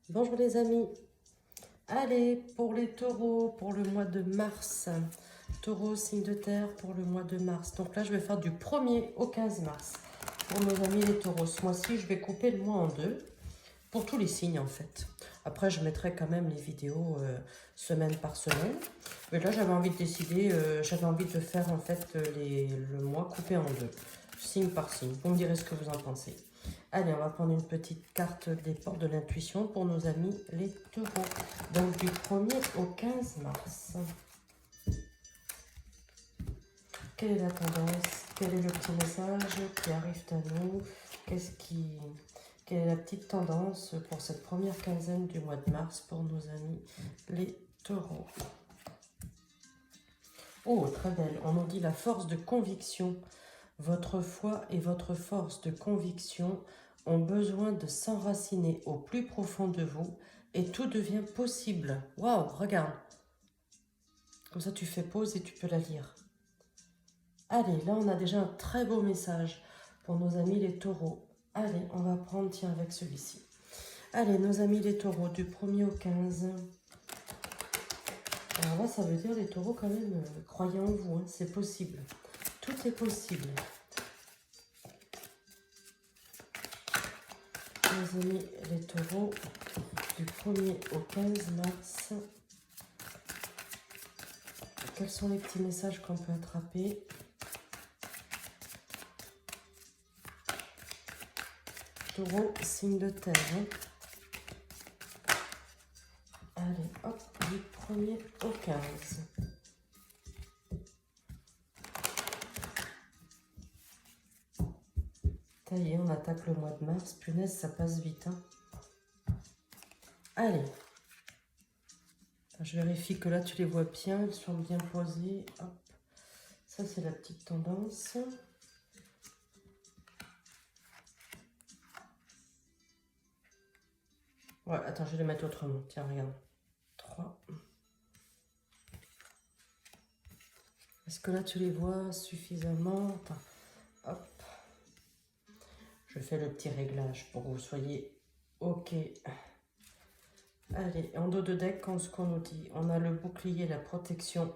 Bonjour les amis. Allez, pour les taureaux, pour le mois de mars. Taureau, signe de terre pour le mois de mars. Donc là, je vais faire du 1er au 15 mars. Pour nos amis les taureaux, ce mois-ci, je vais couper le mois en deux. Pour tous les signes, en fait. Après, je mettrai quand même les vidéos semaine par semaine. Mais là, j'avais envie de décider, j'avais envie de faire, en fait, le mois coupé en deux. Signe par signe. Vous me direz ce que vous en pensez. Allez, on va prendre une petite carte des portes de l'intuition pour nos amis les taureaux. Donc, du 1er au 15 mars. Quelle est la tendance? Quel est le petit message qui arrive à nous? Quelle est la petite tendance pour cette première quinzaine du mois de mars pour nos amis les taureaux? Oh, très belle. On nous dit la force de conviction. Votre foi et votre force de conviction ont besoin de s'enraciner au plus profond de vous et tout devient possible. Waouh, regarde. Comme ça, tu fais pause et tu peux la lire. Allez, là, on a déjà un très beau message pour nos amis les taureaux. Allez, on va prendre, tiens, avec celui-ci. Allez, nos amis les taureaux, du 1er au 15. Alors là, ça veut dire les taureaux quand même, croyez en vous, hein, c'est possible. Tout est possible. Nos amis les taureaux, du 1er au 15 mars. Quels sont les petits messages qu'on peut attraper? Taureau, signe de terre. Hein. Allez, hop, du 1er au 15. Ça y est, on attaque le mois de mars. Punaise, ça passe vite. Hein. Allez. Je vérifie que là, tu les vois bien. Ils sont bien posés. Hop. Ça, c'est la petite tendance. Ouais, attends, je vais les mettre autrement. Tiens, regarde. 3. Est-ce que là, tu les vois suffisamment? Attends. Hop. Je fais le petit réglage pour que vous soyez OK. Allez, en dos de deck, ce qu'on nous dit, on a le bouclier, la protection.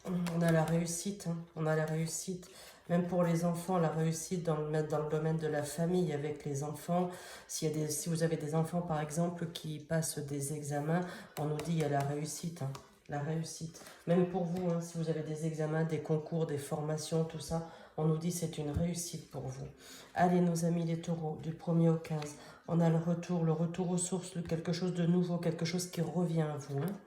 On a la réussite, hein. On a la réussite. Même pour les enfants, la réussite dans le domaine de la famille avec les enfants. Si vous avez des enfants, par exemple, qui passent des examens, on nous dit il y a la réussite. Hein. La réussite. Même pour vous, hein, si vous avez des examens, des concours, des formations, tout ça, on nous dit c'est une réussite pour vous. Allez, nos amis les taureaux, du 1er au 15, on a le retour aux sources, quelque chose de nouveau, quelque chose qui revient à vous. Hein.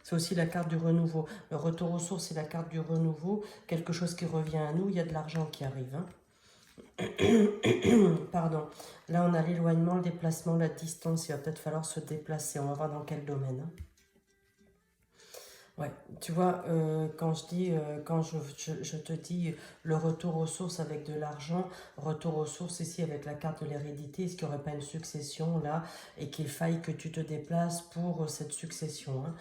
C'est aussi la carte du renouveau. Le retour aux sources, c'est la carte du renouveau. Quelque chose qui revient à nous. Il y a de l'argent qui arrive. Hein. Pardon. Là, on a l'éloignement, le déplacement, la distance. Il va peut-être falloir se déplacer. On va voir dans quel domaine. Hein. Ouais, tu vois, quand je te dis le retour aux sources avec de l'argent, retour aux sources ici avec la carte de l'hérédité, est-ce qu'il n'y aurait pas une succession là et qu'il faille que tu te déplaces pour cette succession, hein.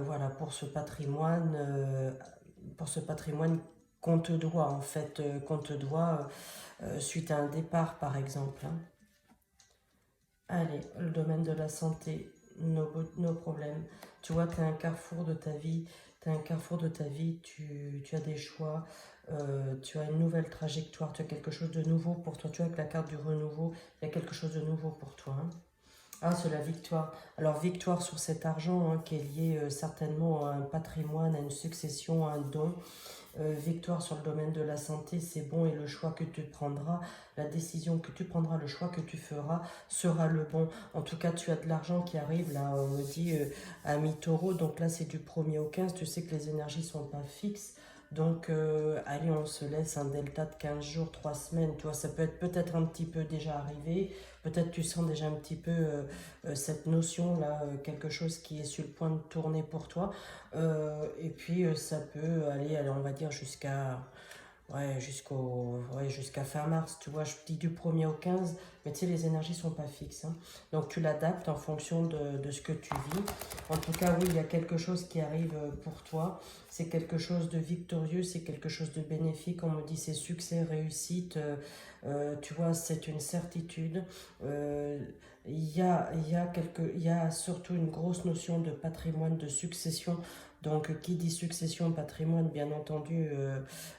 Voilà, pour ce patrimoine qu'on te doit en fait, qu'on te doit suite à un départ par exemple. Hein. Allez, le domaine de la santé, nos problèmes. Tu vois, tu as un carrefour de ta vie, tu as des choix, tu as une nouvelle trajectoire, tu as quelque chose de nouveau pour toi. Tu vois, avec la carte du renouveau, il y a quelque chose de nouveau pour toi. Hein. Ah, c'est la victoire. Alors, victoire sur cet argent hein, qui est lié certainement à un patrimoine, à une succession, à un don. Victoire sur le domaine de la santé, c'est bon et le choix que tu prendras, la décision que tu prendras, le choix que tu feras sera le bon. En tout cas, tu as de l'argent qui arrive, là, on me dit à mi-taureau, donc là c'est du 1er au 15, tu sais que les énergies ne sont pas fixes. Donc, allez, on se laisse un delta de 15 jours, 3 semaines, tu vois, ça peut être peut-être un petit peu déjà arrivé, peut-être tu sens déjà un petit peu cette notion-là, quelque chose qui est sur le point de tourner pour toi. Et puis ça peut aller, on va dire jusqu'à jusqu'à fin mars, tu vois, je dis du 1er au 15, mais tu sais, les énergies sont pas fixes. Hein. Donc tu l'adaptes en fonction de ce que tu vis. En tout cas, oui, il y a quelque chose qui arrive pour toi. C'est quelque chose de victorieux, c'est quelque chose de bénéfique. On me dit c'est succès, réussite. Tu vois, c'est une certitude. Il y il y a surtout une grosse notion de patrimoine, de succession. Donc, qui dit succession, patrimoine, bien entendu,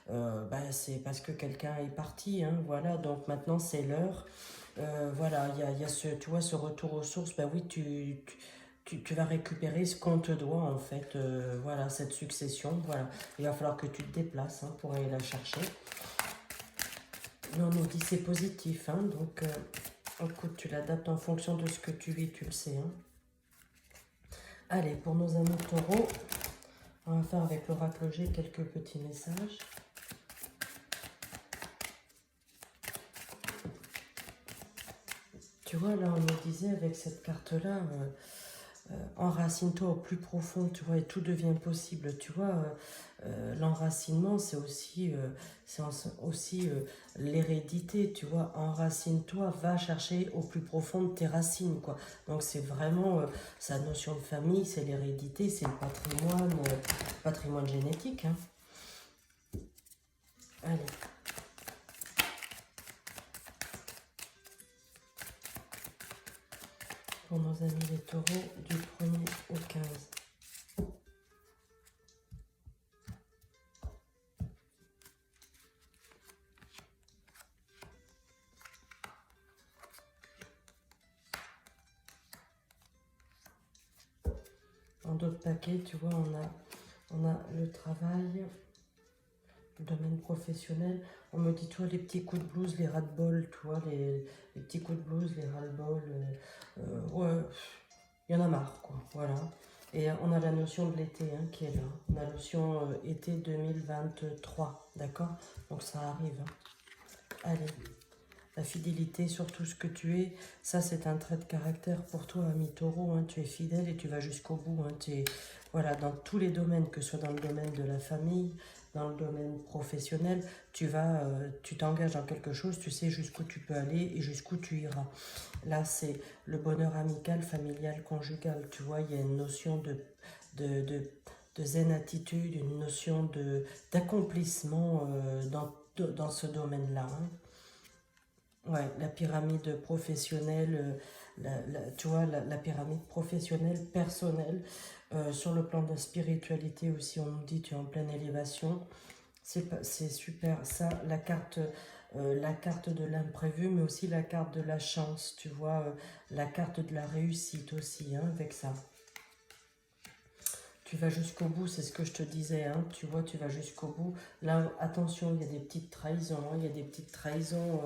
bah, c'est parce que quelqu'un est parti, hein, voilà. Donc, maintenant, c'est l'heure. Voilà, il y a ce, tu vois, ce retour aux sources. Ben oui, tu vas récupérer ce qu'on te doit, en fait. Voilà, cette succession, voilà. Il va falloir que tu te déplaces, hein, pour aller la chercher. Mais on nous dit c'est positif, hein, donc écoute, tu l'adaptes en fonction de ce que tu vis, tu le sais. Hein. Allez, pour nos amis taureaux, on va faire avec l'oracle G quelques petits messages. Tu vois, là, on nous disait avec cette carte-là, enracine-toi au plus profond, tu vois, et tout devient possible. Tu vois, l'enracinement, c'est aussi, l'hérédité, tu vois. Enracine-toi, va chercher au plus profond de tes racines, quoi. Donc, c'est vraiment sa notion de famille, c'est l'hérédité, c'est le patrimoine génétique. Hein. Allez. Pour nos amis les taureaux, du 1er au 15. En d'autres paquets, tu vois, on a le travail, le domaine professionnel. On me dit, toi, les petits coups de blues, les ras-de-bol, tu vois, les petits coups de blues, les ras-le-bol. Ouais, il y en a marre, quoi, voilà. Et on a la notion de l'été hein, qui est là. On a la notion été 2023, d'accord? Donc ça arrive. Hein. Allez. La fidélité sur tout ce que tu es, ça c'est un trait de caractère pour toi, ami taureau. Hein, tu es fidèle et tu vas jusqu'au bout. Hein, voilà, dans tous les domaines, que ce soit dans le domaine de la famille, dans le domaine professionnel, tu t'engages dans quelque chose, tu sais jusqu'où tu peux aller et jusqu'où tu iras. Là, c'est le bonheur amical, familial, conjugal. Tu vois, il y a une notion de zen attitude, une notion d'accomplissement dans ce domaine-là. Hein. Ouais, la pyramide professionnelle, tu vois, la pyramide professionnelle, personnelle, sur le plan de la spiritualité aussi, on nous dit tu es en pleine élévation, c'est super, ça, la carte de l'imprévu, mais aussi la carte de la chance, tu vois, la carte de la réussite aussi, hein, avec ça. Tu vas jusqu'au bout, c'est ce que je te disais, hein, tu vois, tu vas jusqu'au bout. Là, attention, il y a des petites trahisons, hein, il y a des petites trahisons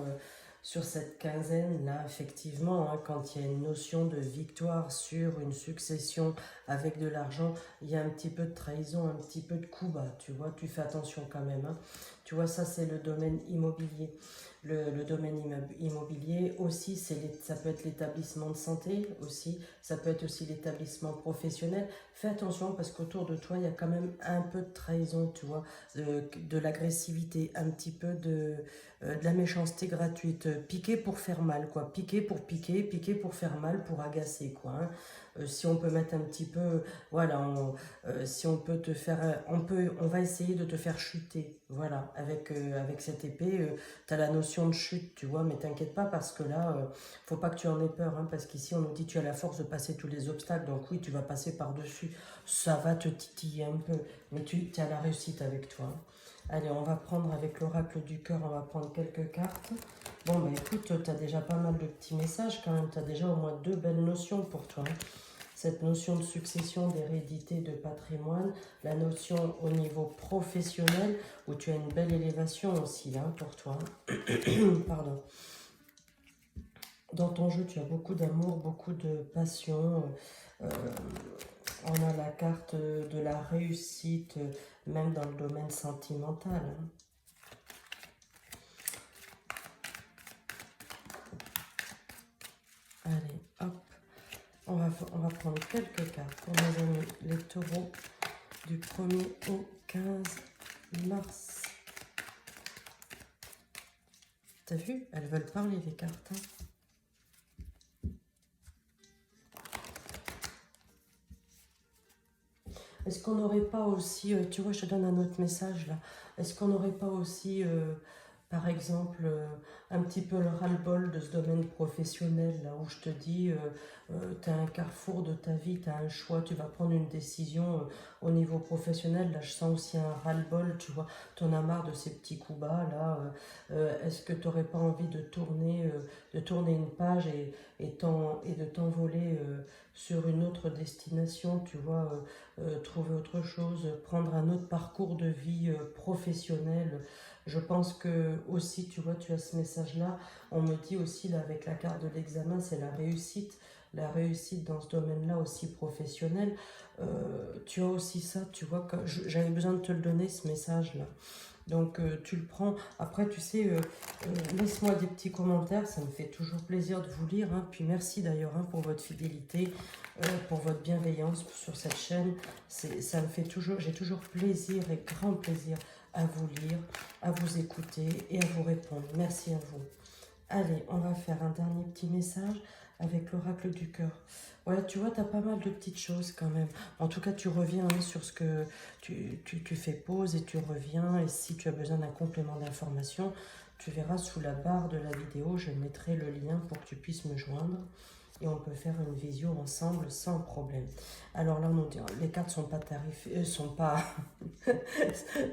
sur cette quinzaine, là, effectivement, hein, quand il y a une notion de victoire sur une succession avec de l'argent, il y a un petit peu de trahison, un petit peu de coup bas, tu vois, tu fais attention quand même. Hein. Tu vois, ça, c'est le domaine immobilier. Le domaine immobilier aussi, ça peut être l'établissement de santé aussi, ça peut être aussi l'établissement professionnel. Fais attention parce qu'autour de toi, il y a quand même un peu de trahison, tu vois, de l'agressivité, un petit peu de la méchanceté gratuite, piquer pour faire mal, quoi, piquer pour piquer, piquer pour faire mal, pour agacer, quoi. Hein. Si on peut mettre un petit peu, voilà, si on peut te faire, on va essayer de te faire chuter, voilà, avec cette épée, tu as la notion de chute, tu vois, mais t'inquiète pas parce que là, faut pas que tu en aies peur, hein, parce qu'ici on nous dit tu as la force de passer tous les obstacles, donc oui, tu vas passer par-dessus, ça va te titiller un peu, mais tu as la réussite avec toi. Hein. Allez, on va prendre avec l'oracle du cœur, on va prendre quelques cartes. Bon, bah écoute, tu as déjà pas mal de petits messages quand même, tu as déjà au moins 2 belles notions pour toi. Hein. Cette notion de succession, d'hérédité, de patrimoine, la notion au niveau professionnel, où tu as une belle élévation aussi là pour toi. Pardon. Dans ton jeu, tu as beaucoup d'amour, beaucoup de passion. On a la carte de la réussite, même dans le domaine sentimental. Hein. Allez, hop. On va prendre quelques cartes pour nos amis les taureaux du 1er au 15 mars. T'as vu? Elles veulent parler les cartes. Hein. Est-ce qu'on n'aurait pas aussi, tu vois, je te donne un autre message là. Est-ce qu'on n'aurait pas aussi Par exemple, un petit peu le ras-le-bol de ce domaine professionnel, là où je te dis, tu as un carrefour de ta vie, tu as un choix, tu vas prendre une décision au niveau professionnel. Là, je sens aussi un ras-le-bol, tu vois, tu en as marre de ces petits coups bas, là. Est-ce que tu n'aurais pas envie de tourner une page et de t'envoler sur une autre destination, tu vois, trouver autre chose, prendre un autre parcours de vie professionnel. Je pense que aussi, tu vois, tu as ce message-là. On me dit aussi, là, avec la carte de l'examen, c'est la réussite. La réussite dans ce domaine-là aussi professionnel. Tu as aussi ça, tu vois, que j'avais besoin de te le donner, ce message-là. Donc tu le prends. Après, tu sais, laisse-moi des petits commentaires, ça me fait toujours plaisir de vous lire. Hein. Puis merci d'ailleurs pour votre fidélité, pour votre bienveillance sur cette chaîne. Ça me fait toujours, j'ai toujours plaisir et grand plaisir à vous lire, à vous écouter et à vous répondre. Merci à vous. Allez, on va faire un dernier petit message avec l'oracle du cœur. Ouais, tu vois, tu as pas mal de petites choses quand même. En tout cas, tu reviens sur ce que tu fais pause et tu reviens. Et si tu as besoin d'un complément d'information, tu verras sous la barre de la vidéo, je mettrai le lien pour que tu puisses me joindre. Et on peut faire une visio ensemble sans problème. Alors là, les cartes sont pas tarifées, sont pas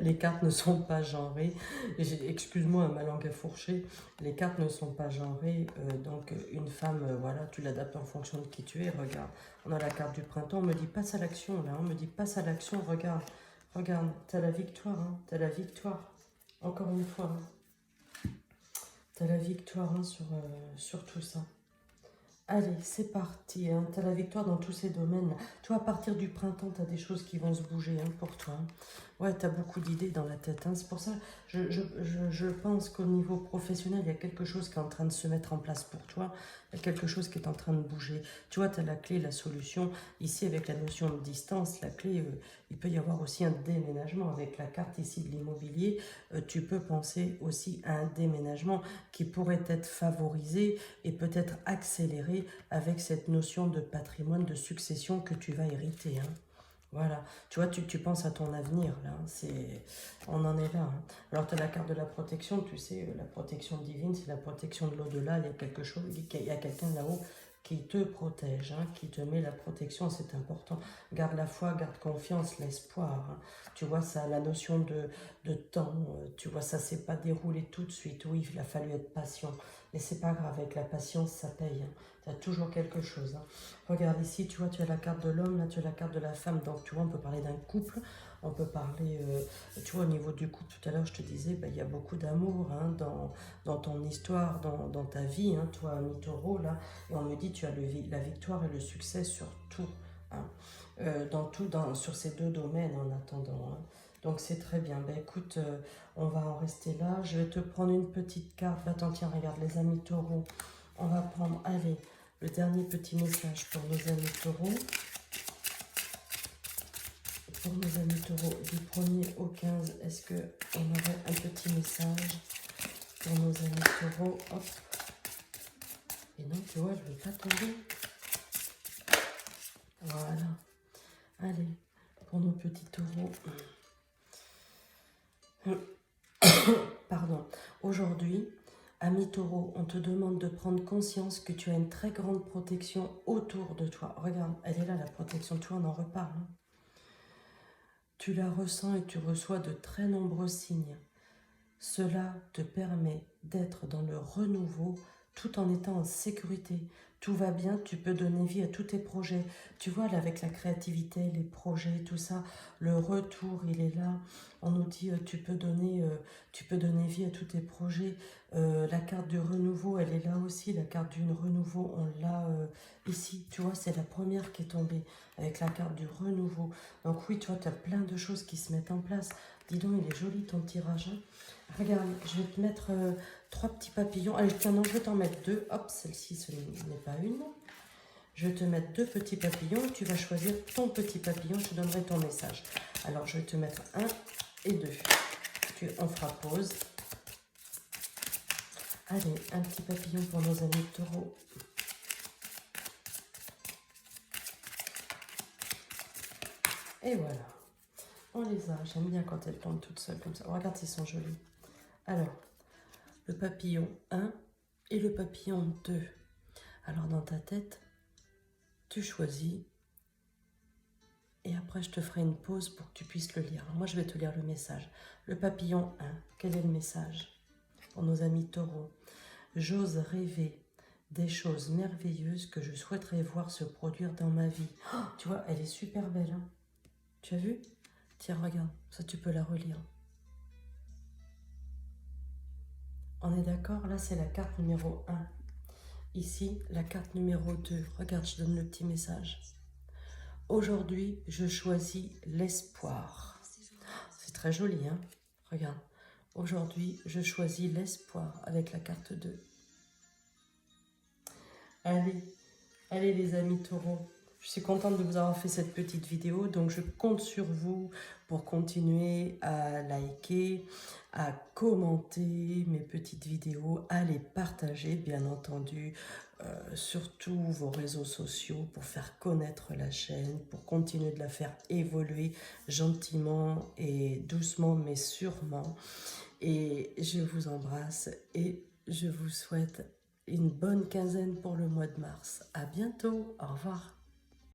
les cartes ne sont pas genrées. Excuse-moi, ma langue est fourchée. Les cartes ne sont pas genrées. Donc, une femme, voilà, tu l'adaptes en fonction de qui tu es. Regarde, on a la carte du printemps. On me dit passe à l'action, là. On me dit passe à l'action. Regarde, regarde, t'as la victoire. Hein, t'as la victoire. Encore une fois. Hein, t'as la victoire hein, sur tout ça. Allez, c'est parti. Hein. Tu as la victoire dans tous ces domaines. Tu vois, à partir du printemps, tu as des choses qui vont se bouger hein, pour toi. Hein. Ouais, tu as beaucoup d'idées dans la tête. Hein. C'est pour ça, je pense qu'au niveau professionnel, il y a quelque chose qui est en train de se mettre en place pour toi. Il y a quelque chose qui est en train de bouger. Tu vois, tu as la clé, la solution. Ici, avec la notion de distance, la clé, il peut y avoir aussi un déménagement. Avec la carte ici de l'immobilier, tu peux penser aussi à un déménagement qui pourrait être favorisé et peut-être accéléré avec cette notion de patrimoine, de succession que tu vas hériter. Hein. Voilà, tu vois, tu penses à ton avenir, là, on en est là. Hein. Alors, tu as la carte de la protection, tu sais, la protection divine, c'est la protection de l'au-delà, il y a quelque chose, il y a quelqu'un là-haut qui te protège, hein, qui te met la protection, c'est important. Garde la foi, garde confiance, l'espoir. Hein. Tu vois, ça, la notion de temps, tu vois, ça s'est pas déroulé tout de suite. Oui, il a fallu être patient, mais c'est pas grave, avec la patience, ça paye. Hein. Tu as toujours quelque chose. Hein. Regarde ici, tu vois, tu as la carte de l'homme, là, tu as la carte de la femme. Donc, tu vois, on peut parler d'un couple, on peut parler, tu vois, au niveau du couple, tout à l'heure, je te disais, il y a beaucoup d'amour hein, dans ton histoire, dans ta vie, hein, toi, mi-taureau, là. Et on me dit, tu as la victoire et le succès sur tout, hein, sur ces deux domaines en attendant. Hein. Donc, c'est très bien. Ben, écoute, on va en rester là. Je vais te prendre une petite carte. Attends, tiens, regarde, les amis taureaux. On va prendre, allez, le dernier petit message pour nos amis taureaux. Pour nos amis taureaux, du 1er au 15, est-ce qu'on aurait un petit message pour nos amis taureaux? Hop. Et non, tu vois, je ne vais pas tomber. Voilà. Allez, pour nos petits taureaux. Pardon. Aujourd'hui, ami taureau, on te demande de prendre conscience que tu as une très grande protection autour de toi. Regarde, elle est là, la protection. Tu vois, on en reparle. Hein. Tu la ressens et tu reçois de très nombreux signes. Cela te permet d'être dans le renouveau tout en étant en sécurité. Tout va bien, tu peux donner vie à tous tes projets. Tu vois, là, avec la créativité, les projets, tout ça, le retour, il est là. On nous dit, tu peux donner vie à tous tes projets. La carte du renouveau, elle est là aussi. La carte du renouveau, on l'a ici. Tu vois, c'est la première qui est tombée avec la carte du renouveau. Donc oui, tu vois, tu as plein de choses qui se mettent en place. Dis donc, il est joli ton tirage. Hein. Regarde, je vais te mettre 3 petits papillons. Allez, tiens, non, je vais t'en mettre 2. Hop, celle-ci, ce n'est pas une. Je vais te mettre 2 petits papillons. Tu vas choisir ton petit papillon. Je te donnerai ton message. Alors, je vais te mettre 1 et 2. On fera pause. Allez, un petit papillon pour nos amis taureaux. Et voilà. On les a. J'aime bien quand elles tombent toutes seules comme ça. Oh, regarde, ils sont jolis. Alors, le papillon 1 et le papillon 2. Alors dans ta tête, tu choisis et après je te ferai une pause pour que tu puisses le lire. Alors moi je vais te lire le message. Le papillon 1, quel est le message pour nos amis taureaux? J'ose rêver des choses merveilleuses que je souhaiterais voir se produire dans ma vie. Oh, tu vois, elle est super belle. Hein, tu as vu? Tiens, regarde, ça tu peux la relire. On est d'accord? Là, c'est la carte numéro 1. Ici, la carte numéro 2. Regarde, je donne le petit message. Aujourd'hui, je choisis l'espoir. C'est très joli, hein? Regarde. Aujourd'hui, je choisis l'espoir avec la carte 2. Allez, allez les amis taureaux. Je suis contente de vous avoir fait cette petite vidéo, donc je compte sur vous pour continuer à liker, à commenter mes petites vidéos, à les partager bien entendu sur tous vos réseaux sociaux pour faire connaître la chaîne, pour continuer de la faire évoluer gentiment et doucement mais sûrement. Et je vous embrasse et je vous souhaite une bonne quinzaine pour le mois de mars. À bientôt, au revoir.